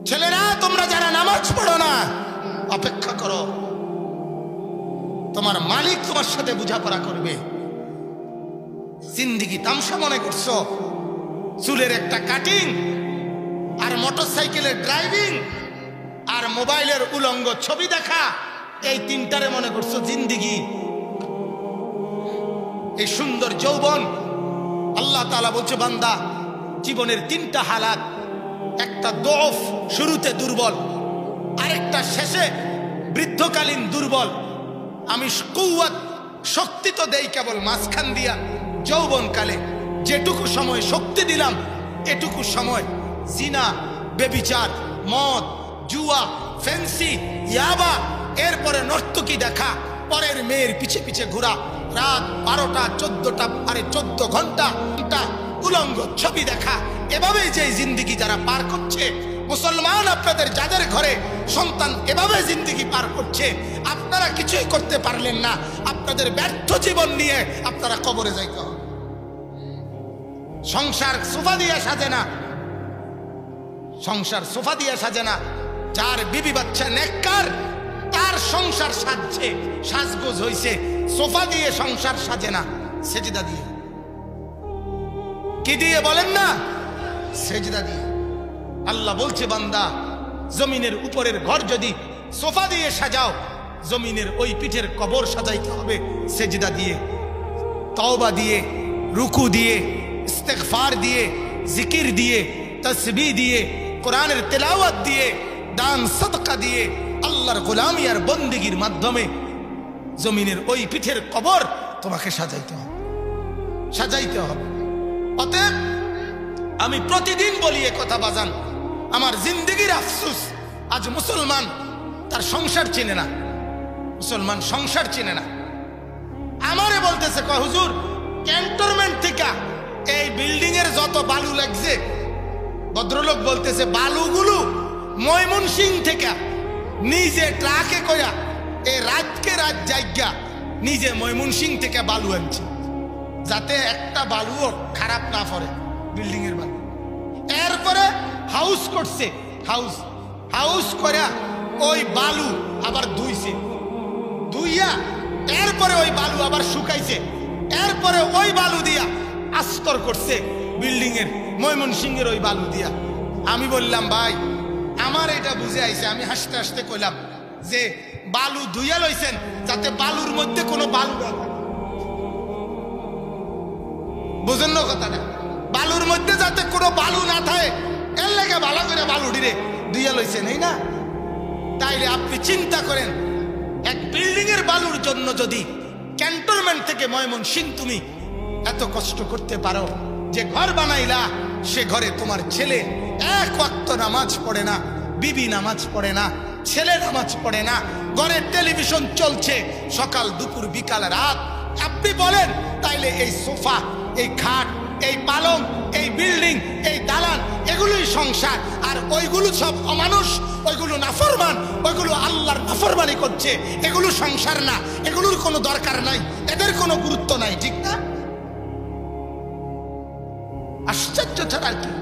ছেলেরা তোমরা যারা নামাজ পড়ো না, অপেক্ষা করো, তোমার মালিক তোমার সাথে বোঝাপড়া করবে। জিন্দেগি তামসা মনে করছো? চুলের একটা কাটিং আর মোটরসাইকেলের ড্রাইভিং আর মোবাইলের উলঙ্গ ছবি দেখা, এই তিনটারে মনে করছো জিন্দেগি? এই সুন্দর যৌবন, আল্লাহ তাআলা বলছে বান্দা জীবনের তিনটা হালাত, একটা দৌফ শুরুতে দুর্বল, আরেকটা শেষে বৃদ্ধকালীন দুর্বল। আমি কুওয়াত শক্তি তো দেই কেবল মাঝখান দিয়া, যৌবনকালে যেটুকু সময় শক্তি দিলাম এটুকু সময় জিনা, বেবিচার, মদ, জুয়া, ফ্যান্সি, ইয়াবা, এরপরে নর্তকী দেখা, পরের মেয়ের পিছে পিছে ঘোরা, রাত 12টা 14টা 14 ঘন্টা উলঙ্গ ছবি দেখা, এভাবেই যে জিন্দেগি যারা পার করছে, মুসলমান আপনাদের যাদের ঘরে সন্তান এভাবে জিন্দেগি পার করছে, আপনারা কিছুই করতে পারলেন না, আপনাদের ব্যর্থ জীবন নিয়ে আপনারা কবরে যাইতে হবে। সংসার সোফা দিয়ে সাজে না, সংসার সোফা দিয়ে সাজে না। যার বিবি বাচ্চা নেককার, তার সংসার সাজছে, সাজগোজ হইছে। সোফা দিয়ে সংসার সাজে না, সেজদা দিয়ে। কি দিয়ে বলেন না? সেজদা দিয়ে। আল্লাহ বলছে বান্দা জমিনের উপরের ঘর যদি সোফা দিয়ে সাজাও, জমিনের ওই পিঠের কবর সাজাইতে হবে সেজদা দিয়ে, তওবা দিয়ে, রুকু দিয়ে, ইস্তেগফার দিয়ে, জিকির দিয়ে, তাসবিহ দিয়ে, কোরআনের তেলাওয়াত দিয়ে, দান সাদকা দিয়ে, আল্লাহর গোলামি আর বন্দেগীর মাধ্যমে জমিনের ওই পিঠের কবর তোমাকে সাজাইতে হবে, সাজাইতে হবে। অতএব আমি প্রতিদিন বলি এ কথা বাজান, আমার জিন্দেগির আফসোস আজ মুসলমান তার সংসার চেনে না, মুসলমান সংসার চেনে না। আমারে বলতেছে কয় হুজুর ক্যান্টনমেন্ট থেকে এই বিল্ডিং এর যত বালু লাগছে, ভদ্রলোক বলতেছে বালুগুলো ময়মনসিং থেকে নিজে ট্রাকে কইরা এই রাতকে রাত জায়গা নিজে ময়মনসিং থেকে বালু আনছে, যাতে একটা বালুও খারাপ না পড়ে বিল্ডিং এর বালু। এরপরে হাউস করছে, হাউস করে ওই বালু আবার ধুইছে, ধুইয়া এরপরে ওই বালু আবার শুকাইছে, এরপরে ওই বালু দিয়া আস্তর করছে বিল্ডিং এর, ময়মনসিংহের ওই বালু দিয়া। আমি বললাম ভাই আমার এটা বুঝে আইছে, আমি হাসতে হাসতে কইলাম যে বালু ধুইয়া লইছেন যাতে বালুর মধ্যে কোনো বালু না থাকে, বুঝেন না কথাটা? বালুর মধ্যে যাতে কোনো বালু না থাকে এর লেগে ভালো করে বালু ডিরে ধুইয়া লইছেন, এই না? তাইলে আপনি চিন্তা করেন এক বিল্ডিং এর বালুর জন্য যদি ক্যান্টনমেন্ট থেকে ময়মনসিং তুমি এত কষ্ট করতে পারো, যে ঘর বানাইলা সে ঘরে তোমার ছেলে এক ওয়াক্ত নামাজ পড়ে না, বিবি নামাজ পড়ে না, ছেলে নামাজ পড়ে না, ঘরে টেলিভিশন চলছে সকাল দুপুর বিকাল রাত। আপনি বলেন তাইলে এই সোফা, এই খাট, এই পালং, এই বিল্ডিং, এই দালান এগুলোই সংসার, আর ওইগুলো সব অমানুষ, ওইগুলো নাফরমান, ওইগুলো আল্লাহর নাফরমানি করছে, এগুলো সংসার না, এগুলোর কোনো দরকার নাই, এদের কোনো গুরুত্ব নাই, ঠিক না? আশ্চর্য ছাড়া আর কি,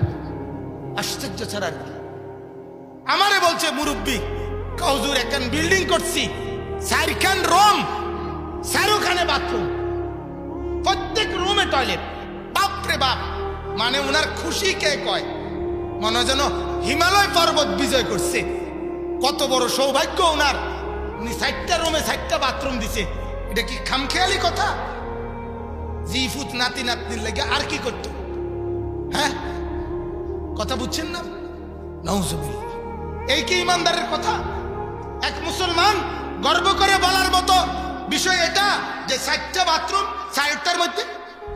আশ্চর্য ছাড়া আর কি। আমারে বলছে মুরব্বী হুজুর একখান বিল্ডিং করছি, 4খান রুম, 4খানে বাথরুম, প্রত্যেক রুমে টয়লেট। বাপরে বাপ, মানে ওনার খুশি কে কয় মনে যেন হিমালয় পর্বত বিজয় করছে। কত বড় সৌভাগ্য ওনার, উনি 4টা রুমে 4টা বাথরুম দিছে। এটা কি খামখেয়ালি কথা? জিফুত নাতি নাতনির লেগে আর কি করতো? হ্যাঁ, কথা বুঝছেন না? নাউজুবিল্লাহ, এই কি ইমানদারের কথা? এক মুসলমান গর্ব করে বলার মতো বিষয় এটা যে 4টা বাথরুম, 4টার মধ্যে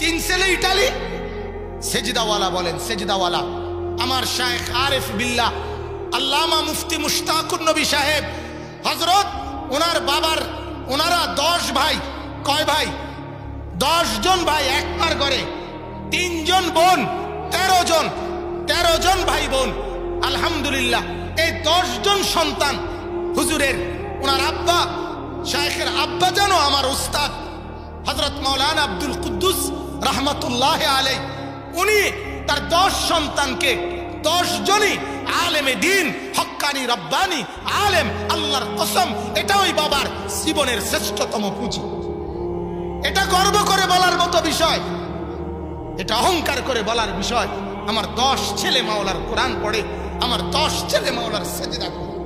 3 ছেলে ইটালি। সেজদাওয়ালা বলেন, সেজদাওয়ালা আমার শায়েখ আরিফ বিল্লাহ আল্লামা মুফতি মুশতাকুর নবী সাহেব হযরত, ওনার বাবার, ওনারা 10 ভাই। কয় ভাই? 10 জন ভাই একবার করে, 3 জন বোন, 13 জন ভাই বোন। আলহামদুলিল্লাহ এই 10 জন সন্তান হুজুরের, ওনার আব্বা শায়েখের আব্বা জানো আমার উস্তাদ হযরত মাওলানা আব্দুল কুদ্দুস রহমাতুল্লাহ আলাইহি, উনি তার 10 সন্তানকে 10 জনই আলেমে দ্বীন, হক্কানি রব্বানি আলেম, আল্লাহর কসম এটা ওই বাবার জীবনের শ্রেষ্ঠতম পুঁজি। এটা গর্ব করে বলার মতো বিষয়, এটা অহংকার করে বলার বিষয়। আমার 10 ছেলে মাওলার কোরআন পড়ে, আমার 10 ছেলে মাওলার সেজদা করে,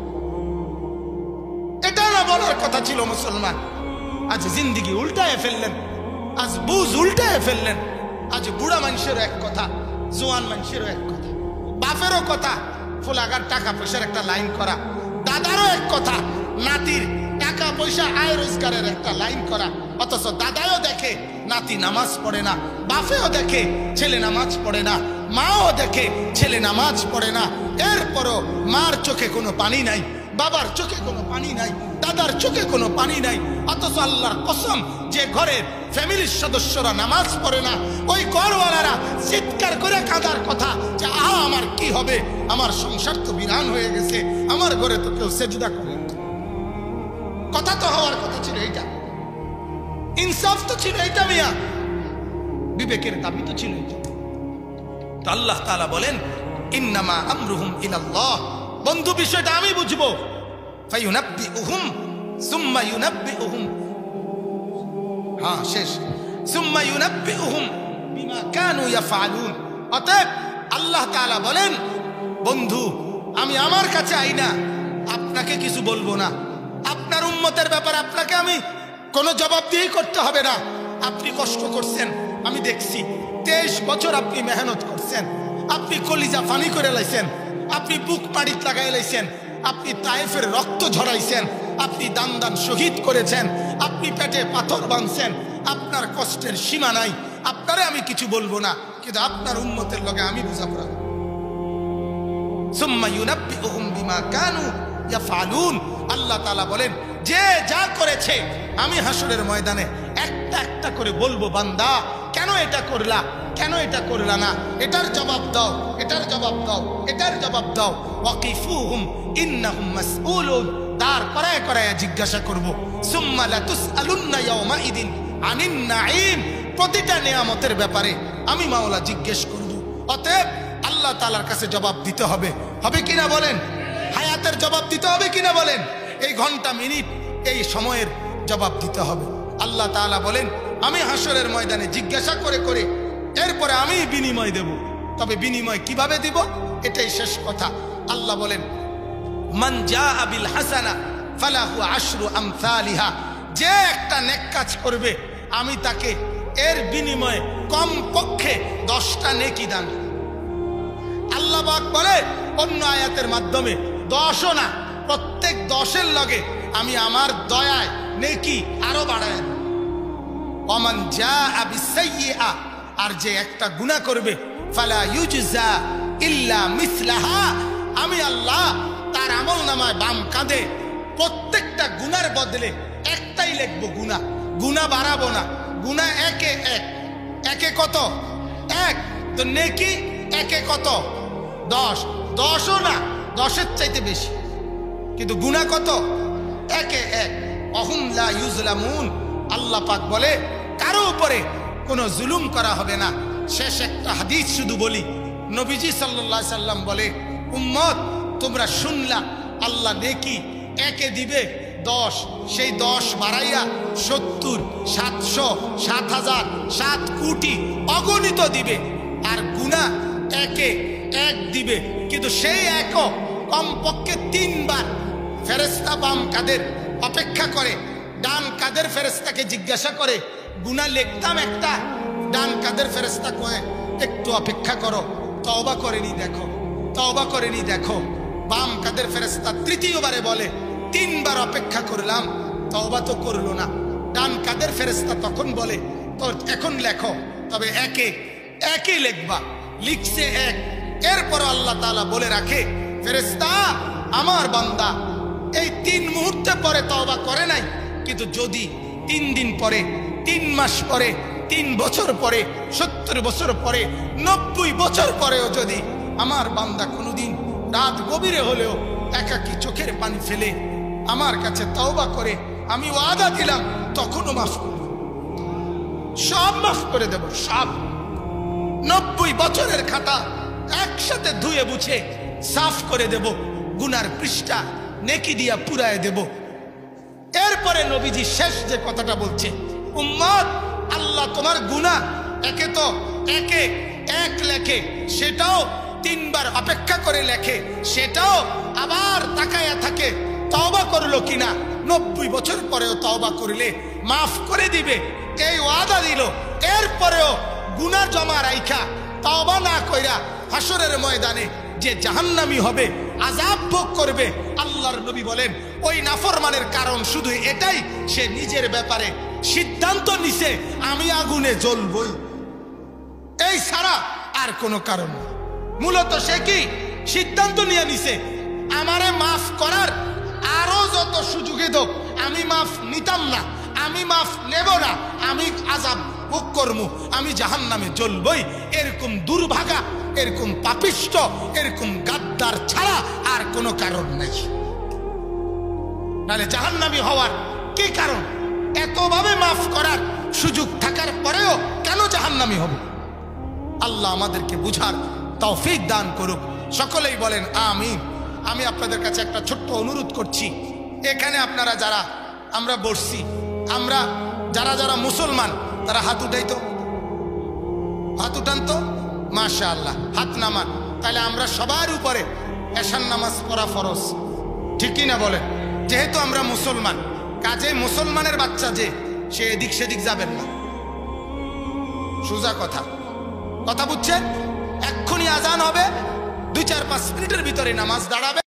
এটা না বলার কথা ছিল মুসলমান। আজ জিন্দিগি উল্টায় ফেললেন, আজ বুঝ উল্টায় ফেললেন। আজ বুড়া মানুষেরও এক কথা, জোয়ান মানুষেরও এক কথা, বাপেরও কথা ফুলাগার টাকা পয়সার একটা লাইন করা, দাদারও এক কথা নাতির টাকা পয়সা আয় রোজগারের একটা লাইন করা। অথচ দাদাও দেখে নাতি নামাজ পড়ে না, বাপেও দেখে ছেলে নামাজ পড়ে না, মাও দেখে ছেলে নামাজ পড়ে না। এরপরও মার চোখে কোনো পানি নাই, বাবার চোখে কোনো পানি নাই, দাদার চোখে কোনো পানি নাই। অথচ আল্লাহর কসম, যে ঘরের ফ্যামিলির সদস্যরা নামাজ পড়ে না, ওই ঘরওয়ালারা চিৎকার করে কাঁদার কথা যে আমার কি হবে, আমার সংসার তো বিরান হয়ে গেছে, আমার ঘরে তো কেউ সেজদা করে। কথা তো হওয়ার কথা ছিল এইটা, ইনসাফ তো ছিল এইটা, মিয়া বিবেকের দাবি তো ছিল এইটা। তো আল্লাহ তাআলা বলেন ইন্নামা আমরুহুম ইলাল্লাহ, বন্ধু বিষয়টা আমি বুঝবো। ফায়ুনাব্বিউহুম সুম্মা ইউনাব্বিউহুম, হ্যাঁ শেষ, সুম্মা ইউনাব্বিউহুম বিমা কানু ইয়াফআলুন। অতএব আল্লাহ তাআলা বলেন বন্ধু আমি আমার কাছে আই না, আপনাকে কিছু বলবো না, আপনার উম্মতের ব্যাপারে আপনাকে আমি কোনো জবাবদিহি করতে হবে না। আপনি কষ্ট করছেন আমি দেখছি, 23 বছর আপনি মেহনত করছেন, আপনি কলিজা ফানি করে লাইছেন, আপনি বুক পাড়িত লাগাই লাইছেন, আপনি তায়েফের রক্ত ঝরাইছেন, আপনি দান দান শহীদ করেছেন, আপনি পেটে পাথর বাঁধছেন, আপনার কষ্টের সীমা নাই। আপনারে আমি কিছু বলবো না, কিন্তু আপনার উম্মতের লগে আমি বোঝাপড়া। সুম্মা ইউনাব্বিউহুম বিমা কানু ইয়াফআলুন, আল্লাহ তাআলা বলেন যে যা করেছে আমি হাসরের ময়দানে একটা একটা করে বলবো, বান্দা কেন এটা করলা, কেন এটা করলা না, এটার জবাব দাও, এটার জবাব দাও, এটার জবাব দাও। ওয়াকিফুহুম ইন্নাহুম মাসউলুন, দাঁড় করায় করায় জিজ্ঞাসা করব। সুম্মা লাতুসআলুন্না ইয়াওমাইদিন আনিন নাঈম, প্রতিটা নিয়ামতের ব্যাপারে আমি মাওলা জিজ্ঞেস করব। অতএব আল্লাহ তাআলার কাছে জবাব দিতে হবে, হবে কিনা বলেন? হায়াতের জবাব দিতে হবে কিনা বলেন? এই ঘন্টা মিনিট এই সময়ের জবাব দিতে হবে। আল্লাহ তাআলা বলেন আমি হাসরের ময়দানে জিজ্ঞাসা করে করে এরপরে আমি বিনিময় দেব। তবে বিনিময় কিভাবে দিব এটাই শেষ কথা। আল্লাহ বলেন মান জাআ বিল হাসানা ফালাহু আশরু আমসালিহা, যে একটা নেক কাজ করবে আমি তাকে এর বিনিময়ে কম পক্ষে 10টা নেকি দান। আল্লাহ পাক বলে অন্য আয়াতের মাধ্যমে 10ও না, প্রত্যেক 10-এর লগে আমি আমার দয়ায় নেকি আরো বাড়ায় দেব। ওমান জাআ বিসাইয়্যিআ, আর যে একটা গুনাহ করবে ফালা ইউজজা ইল্লা মিসলাহা, আমি আল্লাহ তার আমলনামায় বাম কাঁধে প্রত্যেকটা গুনার বদলে একটাই লিখবো গুনাহ, গুনাহ বাড়াবো না। গুনাহ একে এক, একে কত? 1, তো নেকি একে কত? 10, 10ও না, 10-এর চাইতে বেশি, কিন্তু গুনাহ কত? একে এক। অহুম লা ইউজলামুন, আল্লাহ পাক বলে কারো উপরে কোনো জুলুম করা হবে না। শেষ একটা হাদিস শুধু বলি, নবীজি সাল্লাল্লাহু আলাইহি সাল্লাম বলে উম্মত তোমরা শুনলা আল্লাহ নেকি একে দিবে 10, সেই 10 বাড়াইয়া 70, 700, 7000, 7 কোটি অগণিত দিবে। আর গুনাহ একে এক দিবে, কিন্তু সেই একও কমপক্ষে 3 বার ফেরেশতা বাম কাদের অপেক্ষা করে, ডান কাদের ফেরেশতাকে জিজ্ঞাসা করে গুনাহ লিখতাম একটা, ডান কাদের ফেরেশতা কয় একটু অপেক্ষা করো, তওবা করেনি দেখো, তওবা করেনি দেখো। বাম কাদের ফেরেশতা তৃতীয়বারে বলে 3 বার অপেক্ষা করলাম, তওবা তো করলো না। ডান কাদের ফেরেশতা তখন বলে তো এখন লেখো, তবে একই লিখবা। লিখছে এক। এরপর আল্লাহ তাআলা বলে রাখে ফেরেশতা আমার বান্দা এই 3 মুহূর্তে পরে তওবা করে নাই, কিন্তু যদি 3 দিন পরে, 3 মাস পরে, 3 বছর পরে, 70 বছর পরে, 90 বছর পরেও যদি আমার বান্দা কোনোদিন রাত গভীরে হলেও একাকী চোখের পানি ফেলে আমার কাছে তওবা করে, আমি ওয়াদা দিলাম তখনও মাফ করব, সব মাফ করে দেব, সব। 90 বছরের খাতা একসাথে ধুয়ে বুঝে সাফ করে দেব, গুনার পৃষ্ঠা নেকি দিয়া পুরায় দেব। এরপরে নবীজি শেষ যে কথাটা বলছে, উম্মত আল্লাহ তোমার গুনাহ একে তো একে এক লেখে, সেটাও 3 বার অপেক্ষা করে লেখে, সেটাও আবার তাকায়া থাকে তওবা করলো কিনা। 90 বছর পরেও তওবা করলে মাফ করে দিবে এই ওয়াদা দিল। এরপরেও গুনাহ জমা রাইখা তওবা না কইরা হাসরের ময়দানে যে জাহান্নামী হবে, আযাব ভোগ করবে, আল্লাহর নবী বলেন ওই নাফরমানের কারণ শুধু এটাই, সে নিজের ব্যাপারে সিদ্ধান্ত নিছে আমি আগুনে জ্বলবই, এই ছাড়া আর কোনো কারণ না। মূলত সে কি সিদ্ধান্ত নিয়ে নিছে, আমারে মাফ করার আরো যত সুযোগে দোক আমি মাফ নিতাম না, আমি মাফ নেব না, আমি আযাব ভোগ করবো, আমি জাহান্নামে জ্বলবই। এরকম দুর্ভাগা, এরকম পাপিষ্ট, এরকম গাদ্দার ছাড়া আর কোনো কারণ নেই। নাহলে জাহান্নামী হওয়ার কি কারণ? এতভাবে মাফ করার সুযোগ থাকার পরেও কেন জাহান্নামী হব? আল্লাহ আমাদেরকে বুঝার তৌফিক দান করুক। সকলেই বলেন আমিন। আমি আপনাদের কাছে একটা ছোট্ট অনুরোধ করছি, এখানে আপনারা যারা আমরা বসছি, আমরা যারা যারা মুসলমান তারা হাত উঠাই তো, হাত উঠান তো, মাশাআল্লাহ, হাত নামান। তাহলে আমরা সবার উপরে এশার নামাজ পড়া ফরজ, ঠিক কি না বলেন? যেহেতু আমরা মুসলমান, কাজে মুসলমানের বাচ্চা যে সে এদিক সেদিক যাবেন না, সোজা কথা, কথা বুঝছেন? এক্ষুনি আজান হবে, 2-4-5 মিনিটের ভিতরে নামাজ দাঁড়াবে।